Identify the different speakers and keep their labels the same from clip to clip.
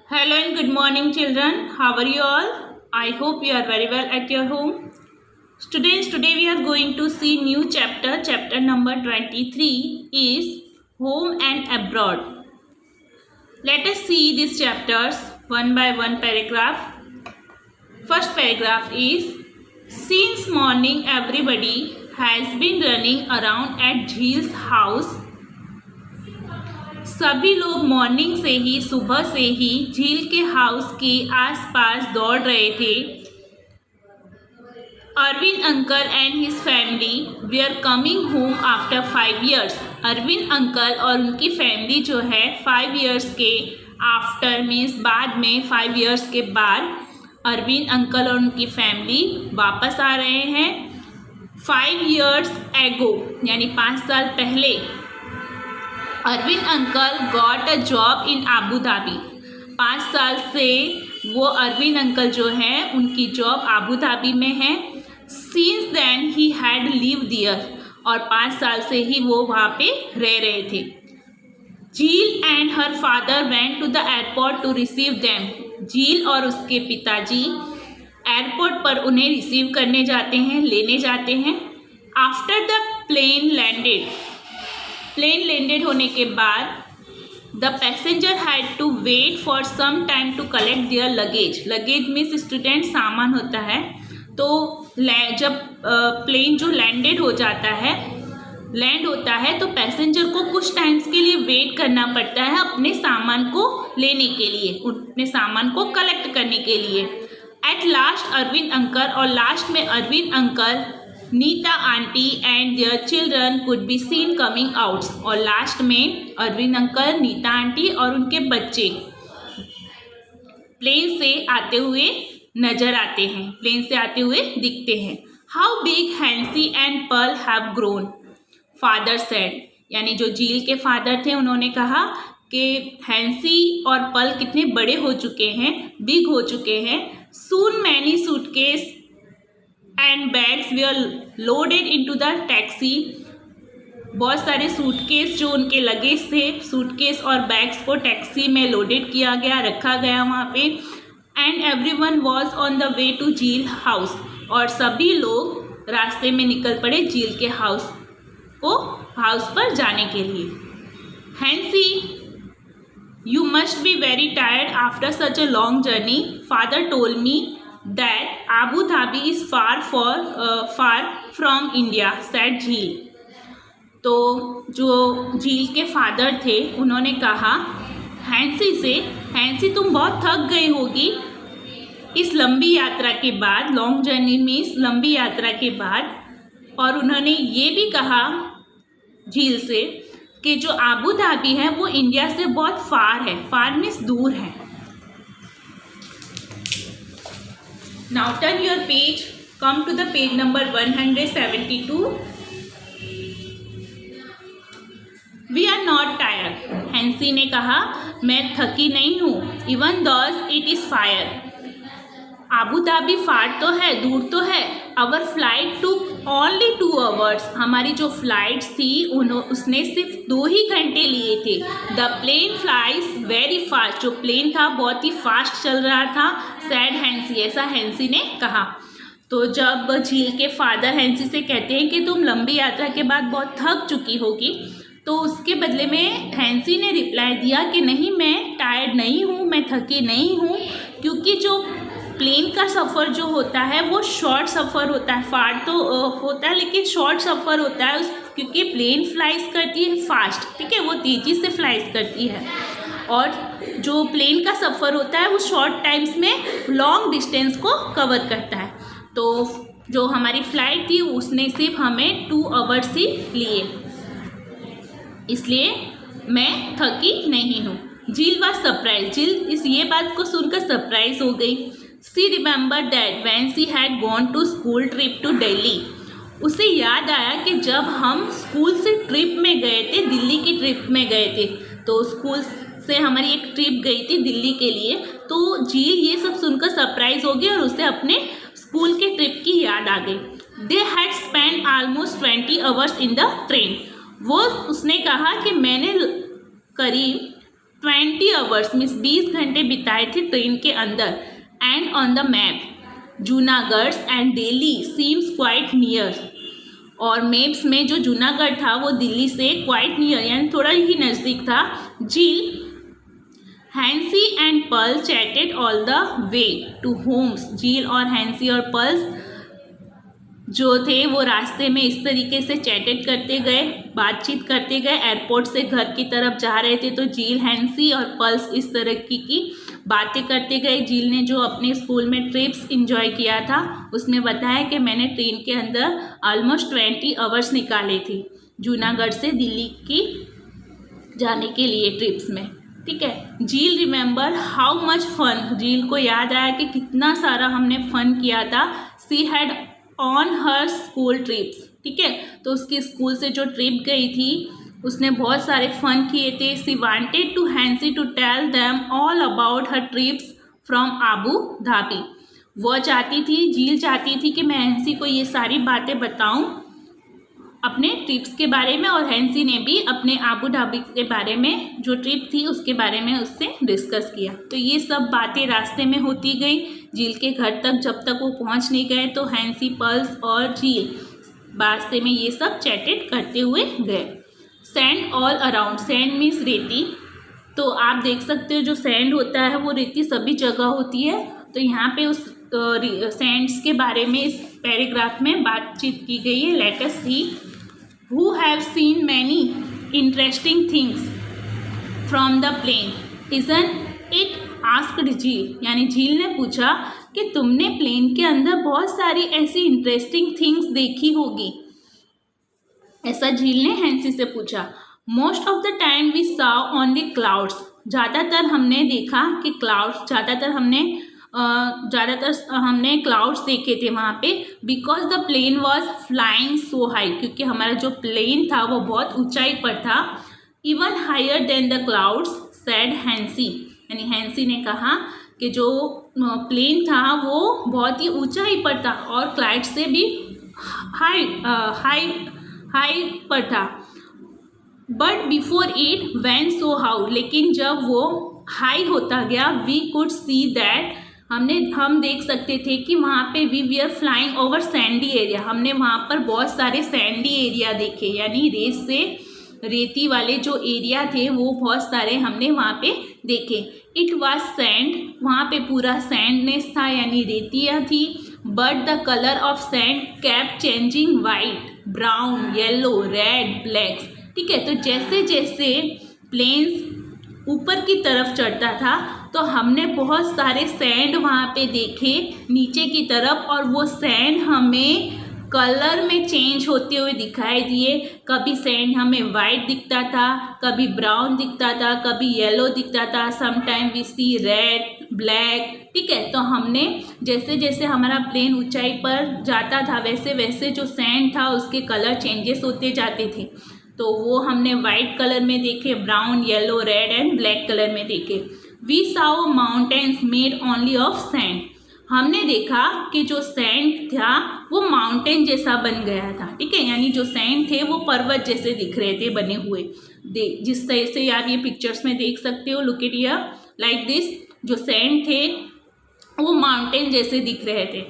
Speaker 1: Hello and good morning, children. How are you all? I hope you are very well at your home. Students, today we are going to see new chapter. Chapter number 23 is Home and Abroad. Let us see these chapters one by one paragraph. First paragraph is, since morning everybody has been running around at Jheel's house. सभी लोग morning से ही, सुबह से ही झील के house के आसपास दौड़ रहे थे. Arvind uncle and his family we are coming home after 5 years. Arvind uncle और उनकी फैमिली जो है 5 years के आफ्टर मीन्स बाद में 5 years के बाद अरविंद अंकल और उनकी फैमिली वापस आ रहे हैं. 5 years ago यानी 5 साल पहले Arvind uncle got a job in Abu Dhabi. 5 साल से वो अरविंद अंकल जो हैं उनकी जॉब आबू धाबी में है. Since then he had live there और 5 साल से ही वो वहाँ पे रह रहे थे. Jheel and her father went to the airport to receive them. Jheel और उसके पिताजी एयरपोर्ट पर उन्हें रिसीव करने जाते हैं, लेने जाते हैं. आफ्टर द प्लेन लैंडेड होने के बाद the passenger had to wait for some time to collect their luggage. Luggage means student सामान होता है. तो जब प्लेन जो लैंड होता है तो पैसेंजर को कुछ टाइम्स के लिए वेट करना पड़ता है अपने सामान को लेने के लिए, अपने सामान को कलेक्ट करने के लिए. एट लास्ट अरविंद अंकल और लास्ट में Arvind uncle, Neeta aunty and their children could be seen coming out. और लास्ट में अरविंद अंकल, नीता आंटी और उनके बच्चे प्लेन से आते हुए नजर आते हैं, प्लेन से आते हुए दिखते हैं. How big Hansi and Perl have grown, father said. यानी जो झील के फादर थे उन्होंने कहा कि हैंसी और पर्ल कितने बड़े हो चुके हैं, बिग हो चुके हैं. Soon many suitcase and bags were loaded into the taxi. बहुत सारे सूटकेस जो उनके लगेज थे, सूटकेस और बैग्स को टैक्सी में लोडेड किया गया, रखा गया वहाँ पे. And everyone was on the way to Jheel house. और सभी लोग रास्ते में निकल पड़े झील के हाउस पर जाने के लिए. Hansi, you must be very tired after such a long journey. Father told me that Abu Dhabi is far from India, said झील. तो जो झील के फादर थे उन्होंने कहा हैंसी से, हैंसी तुम बहुत थक गई होगी इस लंबी यात्रा के बाद. लॉन्ग जर्नी मीन्स लंबी यात्रा के बाद. और उन्होंने ये भी कहा झील से कि जो आबू धाबी है वो इंडिया से बहुत फार है. फार मीन्स दूर है. Now turn your page, come to the page number 172. We are not tired. Hansi ने कहा मैं थकी नहीं हूँ. Even though it is far. Abu Dhabi far तो है, दूर तो है. Our flight took only 2 hours. हमारी जो फ्लाइट थी उसने सिर्फ 2 ही घंटे लिए थे. The plane flies very fast. जो प्लेन था बहुत ही फास्ट चल रहा था. सैड हैंसी, ऐसा हैंसी ने कहा. तो जब झील के फादर हैंसी से कहते हैं कि तुम लंबी यात्रा के बाद बहुत थक चुकी होगी, तो उसके बदले में हैंसी ने रिप्लाई दिया कि नहीं, मैं टायर्ड नहीं हूँ, मैं थकी नहीं हूँ. क्योंकि जो प्लेन का सफ़र जो होता है वो शॉर्ट सफ़र होता है. फार तो होता है लेकिन शॉर्ट सफ़र होता है क्योंकि प्लेन फ्लाइज करती है फास्ट, ठीक है, वो तेज़ी से फ्लाइज करती है. और जो प्लेन का सफ़र होता है वो शॉर्ट टाइम्स में लॉन्ग डिस्टेंस को कवर करता है. तो जो हमारी फ़्लाइट थी उसने सिर्फ हमें 2 hours ही लिए, इसलिए मैं थकी नहीं हूँ. झील वाज सरप्राइज. झील ये बात को सुनकर सरप्राइज हो गई. She remember that when she had gone to school trip to Delhi. उसे याद आया कि जब हम स्कूल से ट्रिप में गए थे, दिल्ली की ट्रिप में गए थे, तो स्कूल से हमारी एक ट्रिप गई थी दिल्ली के लिए. तो झील ये सब सुनकर सरप्राइज हो गई और उसे अपने स्कूल के ट्रिप की याद आ गई. They had spend almost 20 hours in the train. वो उसने कहा कि मैंने करीब 20 आवर्स मीन्स 20 घंटे बिताए थे ट्रेन के अंदर। And on the map Junagadh and Delhi seems quite near, और मैप्स में जो जूनागढ़ था वो दिल्ली से क्वाइट नियर यानी थोड़ा ही नज़दीक था। Jheel Hansi and Pearl chatted all the way to homes, Jheel और हैंसी और पर्ल्स जो थे वो रास्ते में इस तरीके से चैटेड करते गए, बातचीत करते गए। एयरपोर्ट से घर की तरफ जा रहे थे तो झील, हैंसी और पर्ल्स इस तरह की बातें करते गए। झील ने जो अपने स्कूल में ट्रिप्स इंजॉय किया था उसमें बताया कि मैंने ट्रेन के अंदर ऑलमोस्ट 20 आवर्स निकाले थे जूनागढ़ से दिल्ली की जाने के लिए ट्रिप्स में। ठीक है। झील रिमेंबर हाउ मच फन, झील को याद आया कि कितना सारा हमने फन किया था। She had on her school trips, ठीक है, तो उसकी स्कूल से जो ट्रिप गई थी उसने बहुत सारे फन किए थे। सी वांटेड टू हैंसी to tell them all about her trips from Abu Dhabi, वो चाहती थी, झील चाहती थी कि मैं हैंसी को ये सारी बातें बताऊं अपने ट्रिप्स के बारे में, और हैंसी ने भी अपने आबू धाबी के बारे में जो ट्रिप थी उसके बारे में उससे डिस्कस किया। तो ये सब बातें रास्ते में होती गई झील के घर तक। जब तक वो पहुंच नहीं गए तो हैंसी, पर्ल्स और झील रास्ते में ये सब चैटेड करते हुए गए। Sand all around, sand means रेती, तो आप देख सकते हो जो सैंड होता है वो रेती सभी जगह होती है। तो यहाँ पे उस सैंड्स के बारे में इस पैराग्राफ में बातचीत की गई है। Let us see, who have seen many interesting things from the plane, isn't it, asked Jheel, यानी झील ने पूछा कि तुमने प्लेन के अंदर बहुत सारी ऐसी इंटरेस्टिंग थिंग्स देखी होगी, ऐसा झील ने हैंसी से पूछा। Most of the time we saw only clouds, ज़्यादातर हमने देखा कि क्लाउड्स, ज़्यादातर हमने क्लाउड्स देखे थे वहाँ पे। Because the plane was flying so high, क्योंकि हमारा जो प्लेन था वो बहुत ऊंचाई पर था। Even higher than the clouds said Hansi, यानी हैंसी ने कहा कि जो प्लेन था वो बहुत ही ऊंचाई पर था और क्लाउड से भी हाई पर था। But before it went so how, लेकिन जब वो हाई होता गया वी कुड सी दैट, हम देख सकते थे कि वहाँ पे we were flying over sandy area, हमने वहाँ पर बहुत सारे सैंडी एरिया देखे, यानी रेती वाले जो एरिया थे वो बहुत सारे हमने वहाँ पे देखे। इट वाज सैंड, वहाँ पे पूरा सैंडनेस था यानी रेतियाँ थी। But the colour of sand kept changing, white, brown, yellow, red, black, ठीक है। तो जैसे जैसे प्लेन्स ऊपर की तरफ चढ़ता था तो हमने बहुत सारे सैंड वहाँ पे देखे नीचे की तरफ, और वो सैंड हमें कलर में चेंज होते हुए दिखाई दिए। कभी सैंड हमें वाइट दिखता था, कभी ब्राउन दिखता था, कभी येलो दिखता था, sometime we see red, black, ठीक है। तो हमने जैसे जैसे हमारा प्लेन ऊंचाई पर जाता था वैसे वैसे जो सैंड था उसके कलर चेंजेस होते जाते थे। तो वो हमने वाइट कलर में देखे, brown, yellow, red and black colour में देखे। We saw mountains made only of sand, हमने देखा कि जो सैंड था वो माउंटेन जैसा बन गया था, ठीक है, यानी जो सैंड थे वो पर्वत जैसे दिख रहे थे बने हुए। जिस तरह से आप ये पिक्चर्स में देख सकते हो, look at here like this, जो सैंड थे वो माउंटेन जैसे दिख रहे थे।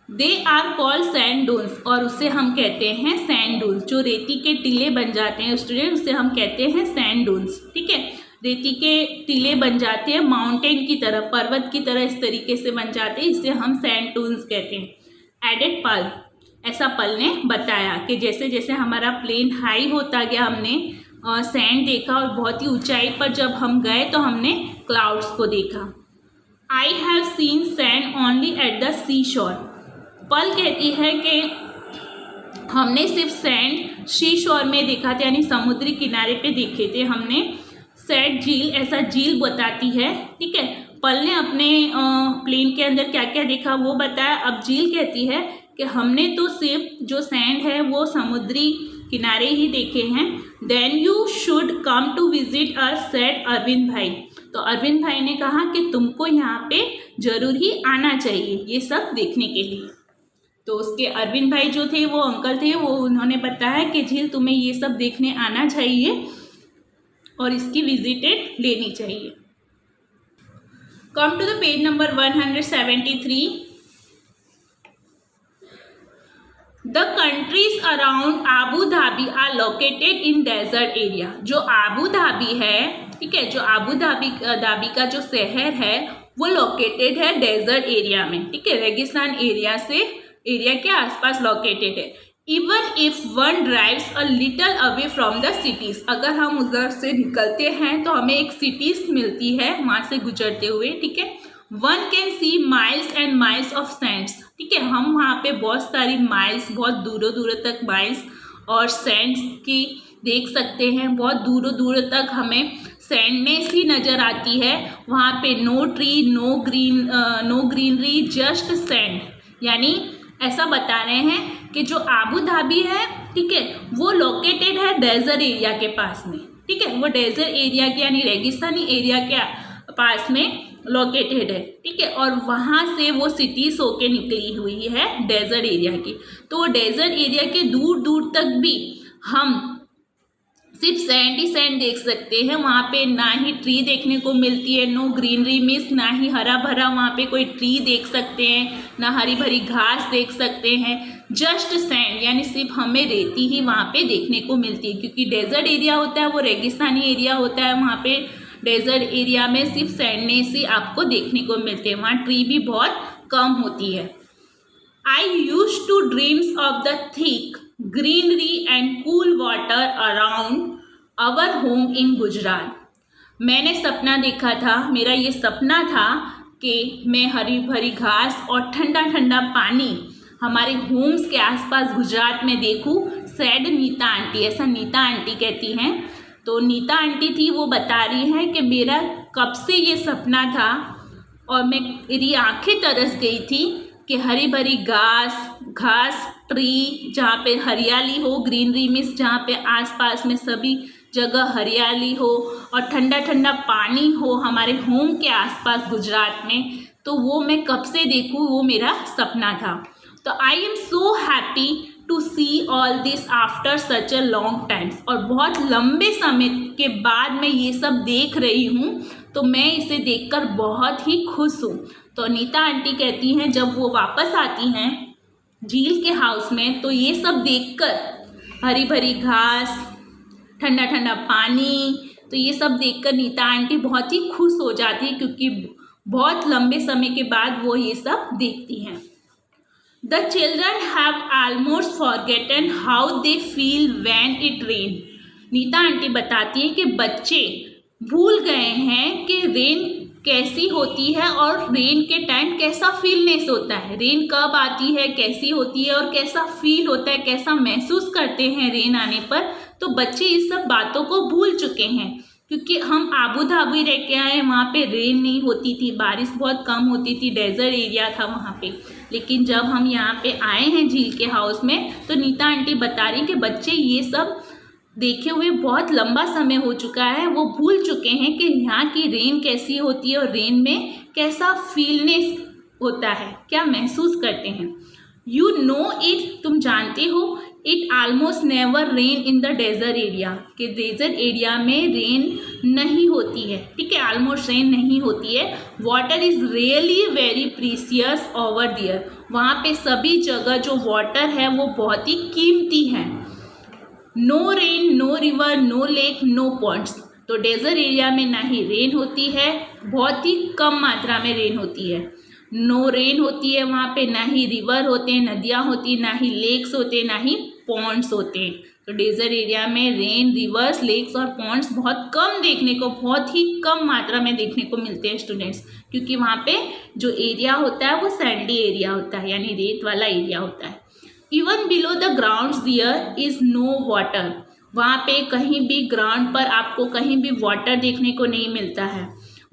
Speaker 1: They are called sand dunes, और उससे हम कहते हैं सैंड डून्स, जो रेती के टीले बन जाते हैं स्टूडेंट, उससे हम कहते हैं सैंड डून्स, ठीक है। रेती के टीले बन जाते हैं माउंटेन की तरह, पर्वत की तरह इस तरीके से बन जाते हैं, इससे हम सैंड डून्स कहते हैं। एडेड पल, ऐसा पल ने बताया कि जैसे जैसे हमारा प्लेन हाई होता गया हमने सैंड देखा, और बहुत ही ऊंचाई पर जब हम गए तो हमने क्लाउड्स को देखा। I have seen sand only at the sea shore, Pal कहती है कि हमने सिर्फ सैंड सी शोर में देखा था, यानी समुद्री किनारे पे देखे थे हमने। सैड झील, ऐसा झील बताती है, ठीक है। पल ने अपने प्लेन के अंदर क्या क्या देखा वो बताया। अब झील कहती है कि हमने तो सिर्फ जो सैंड है वो समुद्री किनारे ही देखे हैं। Then you should come to visit us, said Arvind bhai, तो अरविंद भाई ने कहा कि तुमको यहाँ पे जरूर ही आना चाहिए ये सब देखने के लिए। तो उसके अरविंद भाई जो थे वो अंकल थे, वो उन्होंने बताया कि झील तुम्हें ये सब देखने आना चाहिए। और इसकी विजिटेड लेनी चाहिए। Come to the page number 173। The countries around Abu Dhabi are located in desert area। जो आबू धाबी है, ठीक है, जो आबू धाबी का जो शहर है वो लोकेटेड है डेजर्ट एरिया में, ठीक है, रेगिस्तान एरिया के आसपास लोकेटेड है। Even if one drives a little away from the cities, अगर हम उधर से निकलते हैं तो हमें एक सिटीज मिलती है वहां से गुजरते हुए, ठीक है। One can see miles and miles of Sands, ठीक है, हम वहाँ पे बहुत सारी माइल्स, बहुत दूरों दूरों तक माइल्स और सैंड्स की देख सकते हैं। बहुत दूरों दूरों तक हमें सैंडनेस ही नज़र आती है। वहाँ पे no tree, no greenery, just sand. यानी ऐसा बता रहे हैं कि जो आबू धाबी है, ठीक है, वो लोकेटेड है डेजर्ट एरिया के पास में, ठीक है, वो डेजर्ट एरिया के यानी रेगिस्तानी एरिया के पास में लोकेटेड है, ठीक है, और वहाँ से वो सिटीज होके निकली हुई है डेजर्ट एरिया की। तो वो डेजर्ट एरिया के दूर दूर तक भी हम सिर्फ सैंड ही सैंड देख सकते हैं। वहाँ पे ना ही ट्री देखने को मिलती है, नो ग्रीनरी मीन्स ना ही हरा भरा वहाँ पे कोई ट्री देख सकते हैं, ना हरी भरी घास देख सकते हैं, जस्ट सैंड, यानी सिर्फ हमें रेती ही वहाँ पे देखने को मिलती है। क्योंकि डेजर्ट एरिया होता है वो रेगिस्तानी एरिया होता है, वहाँ पे डेजर्ट एरिया में सिर्फ सैंडनेस ही आपको देखने को मिलते हैं, वहाँ ट्री भी बहुत कम होती है। I use to dreams of the thick greenery and cool water around our home in Gujarat. मैंने सपना देखा था, मेरा ये सपना था कि मैं हरी भरी घास और ठंडा ठंडा पानी हमारे होम्स के आसपास गुजरात में देखूं। सैड नीता आंटी, ऐसा नीता आंटी कहती हैं। तो नीता आंटी थी, वो बता रही हैं कि मेरा कब से ये सपना था और मेरी आंखें तरस गई थी कि हरी भरी घास ट्री, जहाँ पे हरियाली हो, ग्रीनरी मीन्स जहाँ पे आसपास में सभी जगह हरियाली हो और ठंडा ठंडा पानी हो हमारे होम के आसपास गुजरात में, तो वो मैं कब से देखूँ, वो मेरा सपना था। तो I am so happy to see all this after such a long times, और बहुत लंबे समय के बाद मैं ये सब देख रही हूँ, तो मैं इसे देखकर बहुत ही खुश हूँ। तो नीता आंटी कहती हैं जब वो वापस आती हैं झील के हाउस में, तो ये सब देखकर हरी भरी घास, ठंडा ठंडा पानी, तो ये सब देखकर नीता आंटी बहुत ही खुश हो जाती है, क्योंकि बहुत लंबे समय के बाद वो ये सब देखती हैं। The children have almost forgotten how they feel when it rain. Neeta aunty बताती हैं कि बच्चे भूल गए हैं कि रेन कैसी होती है और रेन के टाइम कैसा फीलनेस होता है, रेन कब आती है, कैसी होती है और कैसा फील होता है, कैसा महसूस करते हैं रेन आने पर। तो बच्चे इस सब बातों को भूल चुके हैं, क्योंकि हम आबू धाबी रह के आए, वहाँ पे रेन नहीं होती थी, बारिश बहुत कम होती थी, डेजर्ट एरिया था वहाँ पे। लेकिन जब हम यहाँ पे आए हैं झील के हाउस में, तो नीता आंटी बता रही कि बच्चे ये सब देखे हुए बहुत लंबा समय हो चुका है, वो भूल चुके हैं कि यहाँ की रेन कैसी होती है और रेन में कैसा फीलनेस होता है, क्या महसूस करते हैं। यू नो इट, तुम जानते हो, it almost never rain in the desert area, कि डेजर्ट एरिया में रेन नहीं होती है, ठीक है, आलमोस्ट रेन नहीं होती है। Water is really very precious over there, वहाँ पे सभी जगह जो वाटर है वो बहुत ही कीमती है। No rain, no river, no lake, no ponds, तो डेजर्ट एरिया में ना ही रेन होती है, बहुत ही कम मात्रा में रेन होती है। नो रेन होती है वहाँ पे, ना ही रिवर होते हैं, नदियाँ होती, ना ही लेक्स होते, ना ही पॉन्ड्स होते हैं। तो डेजर्ट एरिया में रेन, रिवर्स, लेक्स और पॉन्ड्स बहुत कम देखने को, बहुत ही कम मात्रा में देखने को मिलते हैं स्टूडेंट्स, क्योंकि वहाँ पे जो एरिया होता है वो सैंडी एरिया होता है, यानी रेत वाला एरिया होता है। Even below the grounds there is no water, वहाँ पे कहीं भी ग्राउंड पर आपको कहीं भी वाटर देखने को नहीं मिलता है।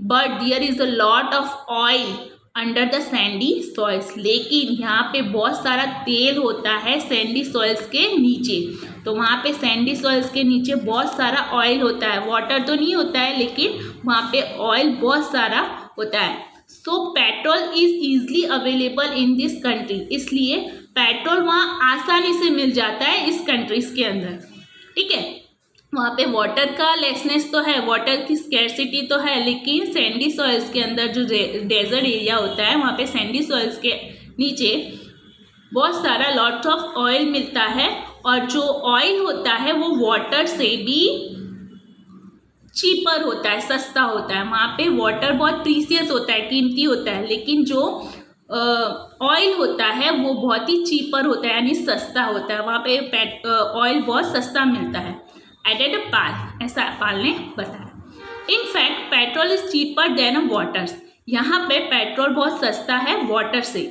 Speaker 1: But there is a lot of oil under the sandy soils, लेकिन यहाँ पे बहुत सारा तेल होता है सैंडी सॉइल्स के नीचे। तो वहाँ पे सैंडी सॉइल्स के नीचे बहुत सारा ऑयल होता है, वाटर तो नहीं होता है, लेकिन वहाँ पे ऑयल बहुत सारा होता है। So petrol is easily available in this country, इसलिए पेट्रोल वहाँ आसानी से मिल जाता है इस कंट्रीज़ के अंदर, ठीक है। वहाँ पे वाटर का लेसनेस तो है, वाटर की स्कैरसिटी तो है, लेकिन सैंडी सॉइल्स के अंदर जो डेजर्ट एरिया होता है वहाँ पे सैंडी सॉइल्स के नीचे बहुत सारा लॉट ऑफ ऑयल मिलता है, और जो ऑयल होता है वो वाटर से भी चीपर होता है, सस्ता होता है। वहाँ पे वाटर बहुत प्रीसियस होता है, कीमती होता है, लेकिन जो ऑयल होता है वो बहुत ही चीपर होता है, यानी सस्ता होता है। वहाँ पे ऑयल बहुत सस्ता मिलता है। एडेड पाल, ऐसा पाल ने बताया। In fact petrol is cheaper than water, यहाँ पे पेट्रोल बहुत सस्ता है वाटर से,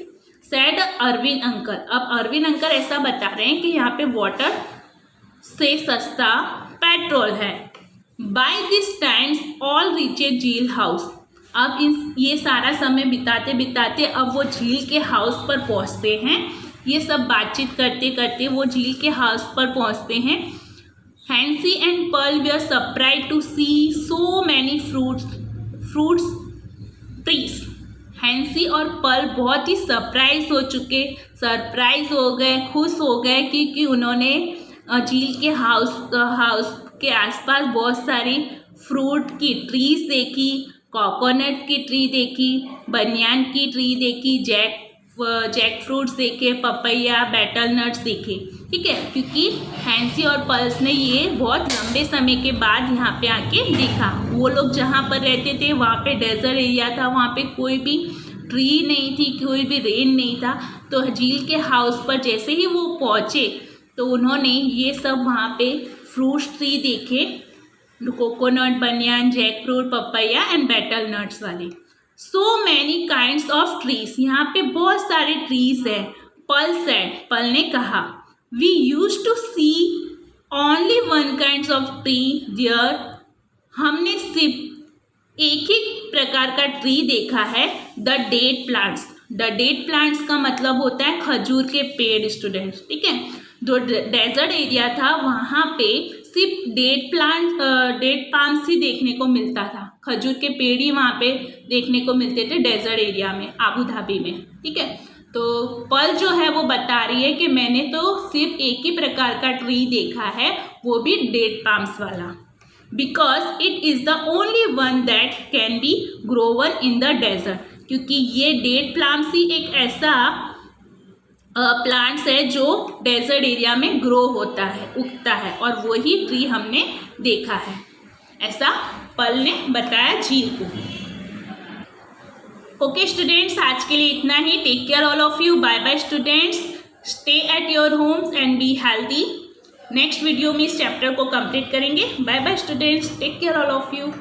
Speaker 1: सैड अरविंद अंकल। अब अरविंद अंकल ऐसा बता रहे हैं कि यहाँ पे वाटर से सस्ता पेट्रोल है। बाय दिस टाइम्स ऑल रीचे झील हाउस। अब ये सारा समय बिताते बिताते अब वो झील के हाउस पर पहुँचते हैं। ये सब बातचीत करते करते वो झील के हाउस पर पहुँचते हैं। Hansi and Pearl they are surprised to see so many fruits trees. Hansi और पर्ल बहुत ही सरप्राइज हो गए, खुश हो गए, क्योंकि उन्होंने झील के हाउस के आसपास बहुत सारी फ्रूट की ट्रीज देखी, कोकोनट की ट्री देखी, बनियान की ट्री देखी, जैक फ्रूट्स देखे, पपैया, बेटल नट्स देखे। ठीक है, क्योंकि हैंसी और पर्ल्स ने ये बहुत लंबे समय के बाद यहाँ पे आके देखा। वो लोग जहाँ पर रहते थे वहाँ पे डेजर्ट एरिया था, वहाँ पे कोई भी ट्री नहीं थी, कोई भी रेन नहीं था। तो झील के हाउस पर जैसे ही वो पहुँचे तो उन्होंने ये सब वहाँ पे फ्रूट्स ट्री देखे, coconut, banyan, jackfruit, papaya and betel nuts वाले। So many kinds of trees, यहाँ पे बहुत सारे ट्रीज है। पल ने कहा, we use to see only one kind of tree there. हमने सिर्फ एक ही प्रकार का ट्री देखा है, the date plants. The date plants का मतलब होता है खजूर के पेड़ स्टूडेंट्स। ठीक है, जो डेजर्ट एरिया था वहाँ पे सिर्फ डेट पाम्स ही देखने को मिलता था, खजूर के पेड़ ही वहाँ पे देखने को मिलते थे डेजर्ट एरिया में, आबू धाबी में। ठीक है, तो पल जो है वो बता रही है कि मैंने तो सिर्फ एक ही प्रकार का ट्री देखा है, वो भी डेट पाम्स वाला, because it is the only one that can be grown in the desert. क्योंकि ये डेट प्लाम्स ही एक ऐसा प्लांट्स है जो डेजर्ट एरिया में ग्रो होता है, उगता है, और वही ट्री हमने देखा है, ऐसा पल ने बताया झील को। ओके स्टूडेंट्स, आज के लिए इतना ही। Take care all of you. Bye bye students, stay at your homes and be healthy. Next video में इस चैप्टर को कंप्लीट करेंगे। Bye bye students, take care all of you.